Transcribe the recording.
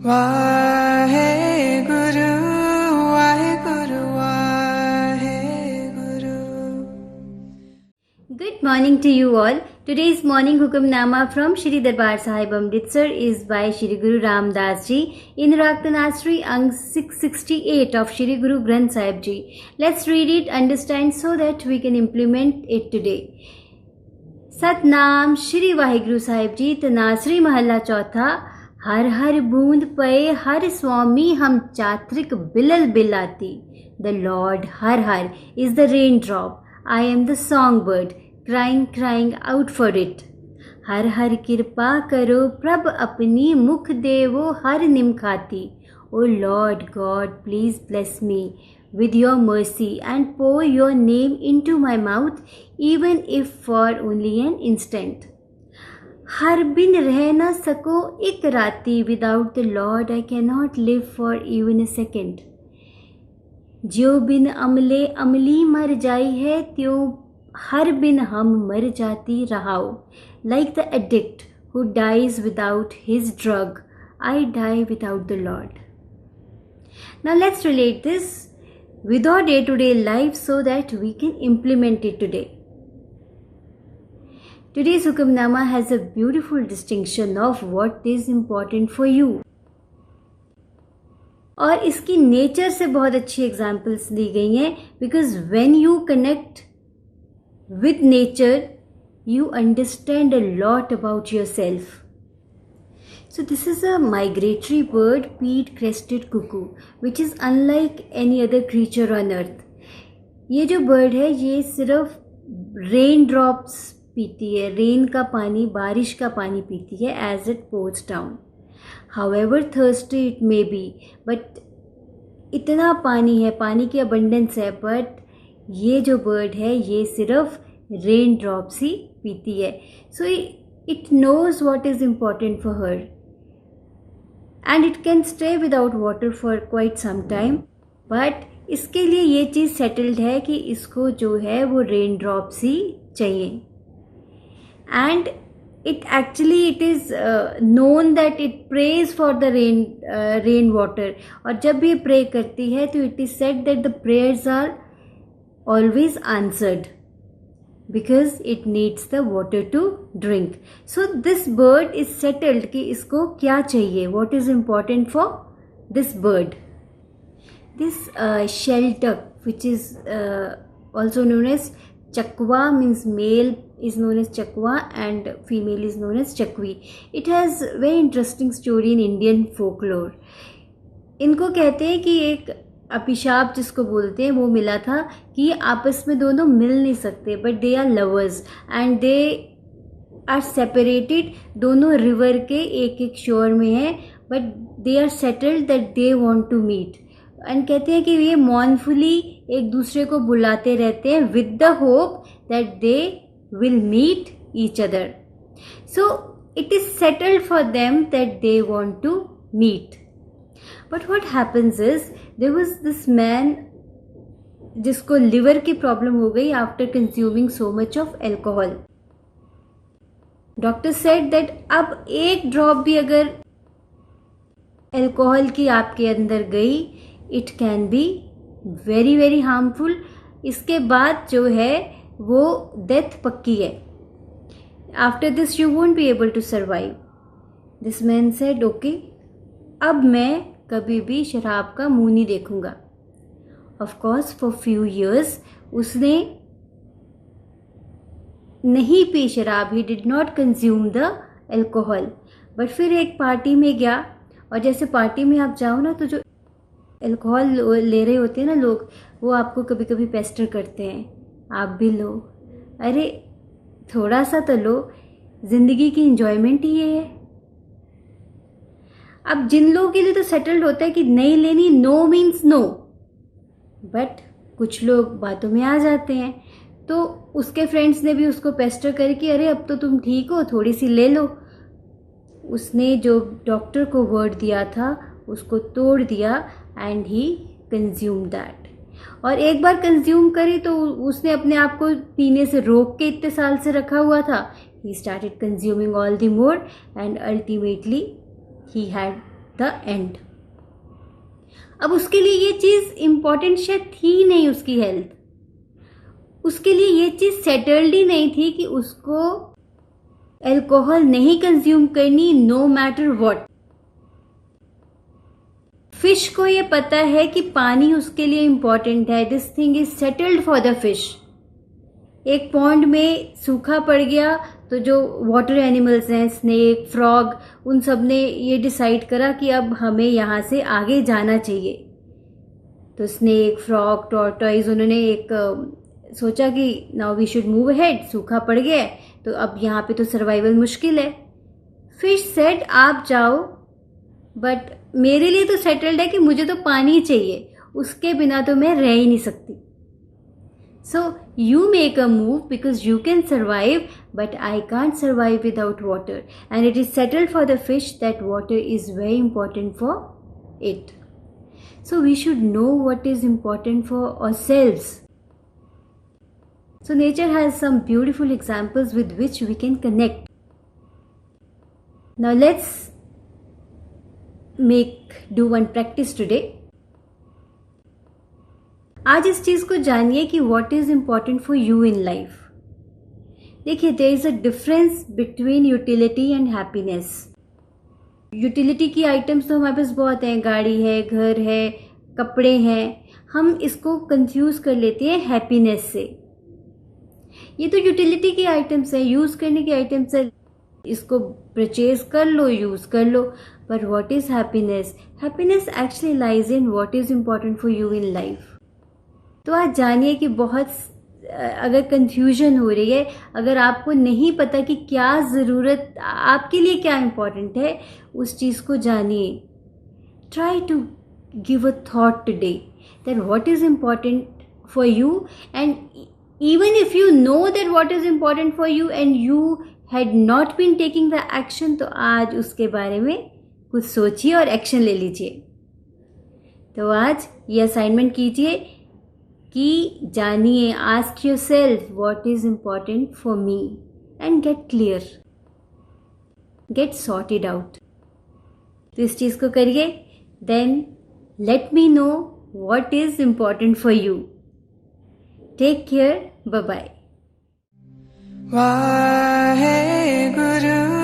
Waheguru, Waheguru, Waheguru. Good morning to you all. Today's morning Hukamnama from Shri Darbar Sahib Amritsar is by Shri Guru Ram Das Ji in Raktanasri Ang 668 of Shri Guru Granth Sahib Ji. Let's read it, understand so that we can implement it today. Satnam Shri Waheguru Sahib जी तनासरी महला चौथा। हर हर बूंद पे हर स्वामी हम चात्रिक बिलल बिलाती। The Lord Har Har is the rain drop, I am the song bird crying crying out for it. Har Har कृपा करो प्रभ अपनी मुख देवो हर निम खाती। O Lord God please bless me with your mercy and pour your name into my mouth, even if for only an instant. हर बिन रह न सको एक राती, without the Lord I cannot live for even a second. ज्यो बिन अमले अमली मर जाई है, त्यों हर बिन हम मर जाती रहाओ. Like the addict who dies without his drug, I die without the Lord. Now let's relate this with our day-to-day life so that we can implement it today. Today's Hukamnama has a beautiful distinction of what is important for you. और इसकी nature से बहुत अच्छी examples दी गई हैं, because when you connect with nature you understand a lot about yourself. So this is a migratory bird, peat-crested cuckoo, which is unlike any other creature on earth. ये जो bird है ये सिर्फ rain drops पीती है, rain का पानी, बारिश का पानी पीती है as it pours down. However thirsty it may be, but इतना पानी है, पानी की abundance है, but ये जो bird है ये सिर्फ rain drops ही पीती है. So it knows what is important for her. And it can stay without water for quite some time, but इसके लिए ये चीज़ settled है कि इसको जो है वो रेन ड्रॉप्स ही चाहिए. And it is known that it prays for the rain water. और जब भी pray करती है तो it is said that the prayers are always answered because it needs the water to drink. So this bird is settled कि इसको क्या चाहिए, what is important for this bird. This shell duck, which is also known as chakwa, means male is known as chakwa and female is known as chakwi. It has very interesting story in Indian folklore. इनको कहते हैं कि एक अभिशाप जिसको बोलते हैं वो मिला था कि आपस में दोनों मिल नहीं सकते, but they are lovers and they are separated. दोनों रिवर के एक एक शोर में हैं, but they are settled that they want to meet. And कहते हैं कि ये मॉर्नफुली एक दूसरे को बुलाते रहते हैं with the hope that they will meet each other. So it is settled for them that they want to meet. But what happens is, there was this man जिसको लिवर की प्रॉब्लम हो गई after consuming so much of alcohol. Doctor said that अब एक drop भी अगर alcohol की आपके अंदर गई, it can be very very harmful. इसके बाद जो है वो डेथ पक्की है. After this you won't be able to survive. This man said okay, अब मैं कभी भी शराब का मुंह नहीं देखूंगा. Of course for few years उसने नहीं पी शराब, he did not consume the alcohol. But फिर एक पार्टी में गया, और जैसे पार्टी में आप जाओ ना तो जो एल्कोहल ले रहे होते हैं ना लोग, वो आपको कभी कभी पेस्टर करते हैं, आप भी लो, अरे थोड़ा सा तो लो, जिंदगी की इंजॉयमेंट ही ये है. अब जिन लोगों के लिए तो सेटल्ड होता है कि नहीं लेनी, नो मीन्स नो, बट कुछ लोग बातों में आ जाते हैं. तो उसके फ्रेंड्स ने भी उसको पेस्टर करे कि अरे अब तो तुम ठीक हो, थोड़ी सी ले लो. उसने जो डॉक्टर को वर्ड दिया था उसको तोड़ दिया एंड ही कंज्यूम दैट. और एक बार कंज्यूम करी तो उसने अपने आप को पीने से रोक के इतने साल से रखा हुआ था. He started consuming all the more and ultimately he had the end. अब उसके लिए ये चीज इंपॉर्टेंट शायद थी नहीं, उसकी हेल्थ, उसके लिए ये चीज सेटल्ड ही नहीं थी कि उसको अल्कोहल नहीं कंज्यूम करनी नो मैटर व्हाट। फिश को ये पता है कि पानी उसके लिए इंपॉर्टेंट है, this thing is settled for the fish. एक पॉन्ड में सूखा पड़ गया तो जो वाटर एनिमल्स हैं, स्नेक, फ्रॉग, उन सब ने ये डिसाइड करा कि अब हमें यहाँ से आगे जाना चाहिए। तो स्नेक, फ्रॉग, टॉर्टॉइज, उन्होंने एक सोचा कि now we should move ahead, सूखा पड़ गया है तो अब यहाँ पे तो सर्वाइवल मुश्किल है। फिश सेड आप जाओ, बट मेरे लिए तो सेटल्ड है कि मुझे तो पानी चाहिए, उसके बिना तो मैं रह ही नहीं सकती। So you make a move because you can survive, but I can't survive without water. And it is settled for the fish that water is very important for it. So we should know what is important for ourselves. So nature has some beautiful examples with which we can connect. Now let's do one practice today. आज इस चीज को जानिए कि what is important for you in life. देखिए, there is a difference between utility and happiness. Utility की items तो हमारे पास बहुत हैं, गाड़ी है, घर है, कपड़े हैं, हम इसको कंफ्यूज कर लेते हैं हैप्पीनेस से। ये तो यूटिलिटी की आइटम्स है, यूज करने की आइटम्स है, इसको परचेज कर लो, यूज कर लो। पर what is happiness? Happiness actually lies in what is important for you in life. तो आज जानिए कि बहुत अगर कंफ्यूजन हो रही है, अगर आपको नहीं पता कि क्या ज़रूरत आपके लिए क्या इम्पोर्टेंट है, उस चीज़ को जानिए। Try to give a thought today that what is important for you, and even if you know that what is important for you and you had not been taking the action, तो आज उसके बारे में कुछ सोचिए और action ले लीजिए। तो आज ये असाइनमेंट कीजिए कि जानिए, ask yourself what is important for me and get clear, get sorted out. तो इस चीज को करिए, then let me know what is important for you. Take care, bye bye. Wahe Guru.